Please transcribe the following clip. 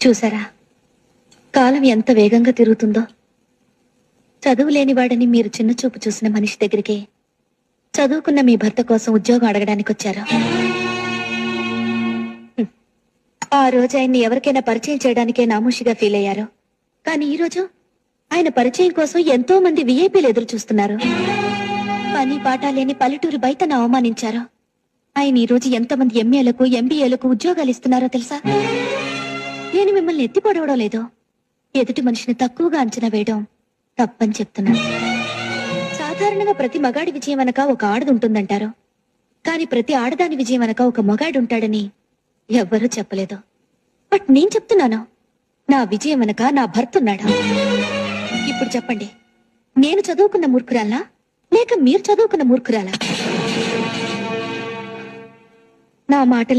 చూసారా, కాలం ఎంత వేగంగా తిరుగుతుందో. చదువు లేనివాడని మీరు చిన్న చూపు చూసిన మనిషి దగ్గరికి చదువుకున్న మీ భర్త కోసం ఉద్యోగం అడగడానికి వచ్చారు. ఆ రోజు ఆయన్ని ఎవరికైనా పరిచయం చేయడానికే నామూషిగా ఫీల్ అయ్యారు. కానీ ఈ రోజు ఆయన పరిచయం కోసం ఎంతో మంది విఐపీలు ఎదురు చూస్తున్నారు. పని పాట లేని పల్లెటూరు బయటను అవమానించారు. ఆయన ఈ రోజు ఎంతమంది ఎంఏలకు ఎంబీఏలకు ఉద్యోగాలు ఇస్తున్నారో తెలుసా? నేను మిమ్మల్ని ఎత్తిపడవడం లేదు, ఎదుటి మనిషిని తక్కువగా అంచనా వేయడం తప్పని చెప్తున్నాను. సాధారణంగా ప్రతి మగాడి విజయం వెనక ఒక ఆడది ఉంటుందంటారు. కానీ ప్రతి ఆడదాని విజయం వెనక ఒక మగాడు ఉంటాడని ఎవ్వరూ చెప్పలేదు. బట్ నేను చెప్తున్నాను, నా విజయం వెనక నా భర్త ఉన్నాడా? ఇప్పుడు చెప్పండి, నేను చదువుకున్న మూర్ఖురాలా లేక మీరు చదువుకున్న మూర్ఖురాలా? నా మాటలు